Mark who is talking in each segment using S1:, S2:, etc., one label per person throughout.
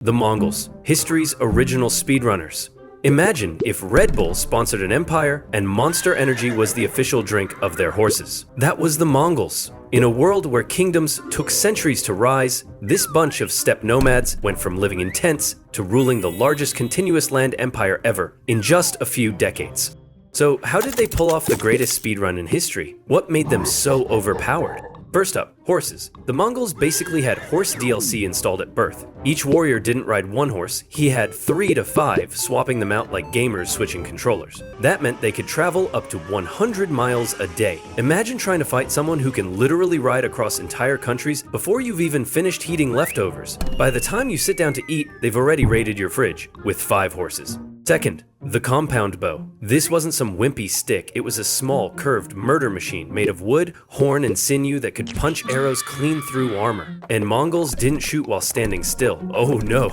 S1: The Mongols, history's original speedrunners. Imagine if Red Bull sponsored an empire and Monster Energy was the official drink of their horses. That was the Mongols. In a world where kingdoms took centuries to rise, this bunch of steppe nomads went from living in tents to ruling the largest continuous land empire ever in just a few decades. So how did they pull off the greatest speedrun in history? What made them so overpowered? First up, horses. The Mongols basically had horse DLC installed at birth. Each warrior didn't ride one horse, he had 3 to 5, swapping them out like gamers switching controllers. That meant they could travel up to 100 miles a day. Imagine trying to fight someone who can literally ride across entire countries before you've even finished heating leftovers. By the time you sit down to eat, they've already raided your fridge, with 5 horses. Second, the compound bow. This wasn't some wimpy stick, it was a small, curved murder machine made of wood, horn, and sinew that could punch arrows clean through armor. And Mongols didn't shoot while standing still. Oh no,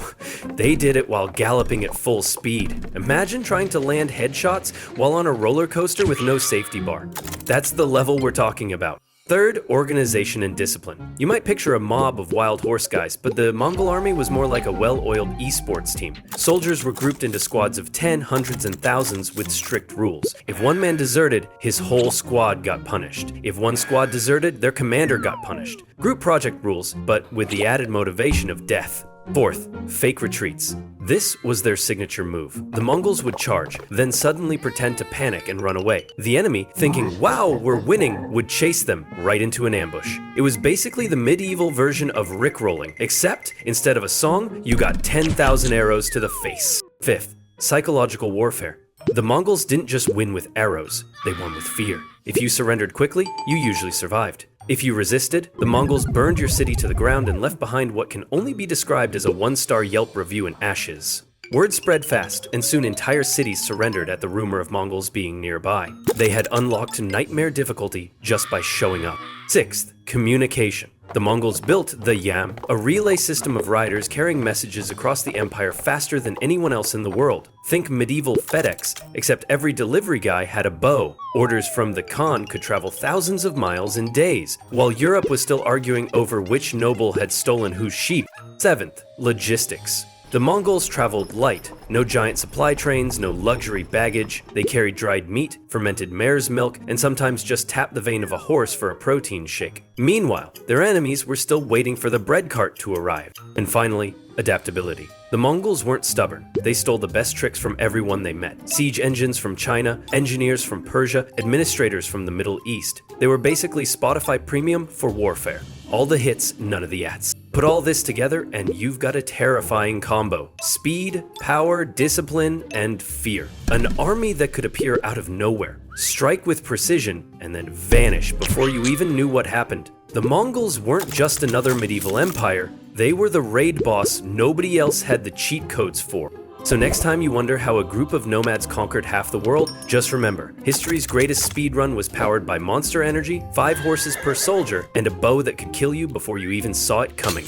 S1: they did it while galloping at full speed. Imagine trying to land headshots while on a roller coaster with no safety bar. That's the level we're talking about. Third, organization and discipline. You might picture a mob of wild horse guys, but the Mongol army was more like a well-oiled esports team. Soldiers were grouped into squads of 10, hundreds, and thousands with strict rules. If one man deserted, his whole squad got punished. If one squad deserted, their commander got punished. Group project rules, but with the added motivation of death. Fourth, fake retreats. This was their signature move. The Mongols would charge, then suddenly pretend to panic and run away. The enemy, thinking, wow, we're winning, would chase them right into an ambush. It was basically the medieval version of Rickrolling, except instead of a song, you got 10,000 arrows to the face. Fifth, psychological warfare. The Mongols didn't just win with arrows, they won with fear. If you surrendered quickly, you usually survived. If you resisted, the Mongols burned your city to the ground and left behind what can only be described as a 1-star Yelp review in ashes. Word spread fast, and soon entire cities surrendered at the rumor of Mongols being nearby. They had unlocked nightmare difficulty just by showing up. Sixth, communication. The Mongols built the Yam, a relay system of riders carrying messages across the empire faster than anyone else in the world. Think medieval FedEx, except every delivery guy had a bow. Orders from the Khan could travel thousands of miles in days, while Europe was still arguing over which noble had stolen whose sheep. Seventh, logistics. The Mongols traveled light, no giant supply trains, no luxury baggage. They carried dried meat, fermented mare's milk, and sometimes just tapped the vein of a horse for a protein shake. Meanwhile, their enemies were still waiting for the bread cart to arrive. And finally, adaptability. The Mongols weren't stubborn. They stole the best tricks from everyone they met. Siege engines from China, engineers from Persia, administrators from the Middle East. They were basically Spotify Premium for warfare. All the hits, none of the ads. Put all this together and you've got a terrifying combo. Speed, power, discipline, and fear. An army that could appear out of nowhere, strike with precision, and then vanish before you even knew what happened. The Mongols weren't just another medieval empire, they were the raid boss nobody else had the cheat codes for. So next time you wonder how a group of nomads conquered half the world, just remember, history's greatest speedrun was powered by Monster Energy, 5 horses per soldier, and a bow that could kill you before you even saw it coming.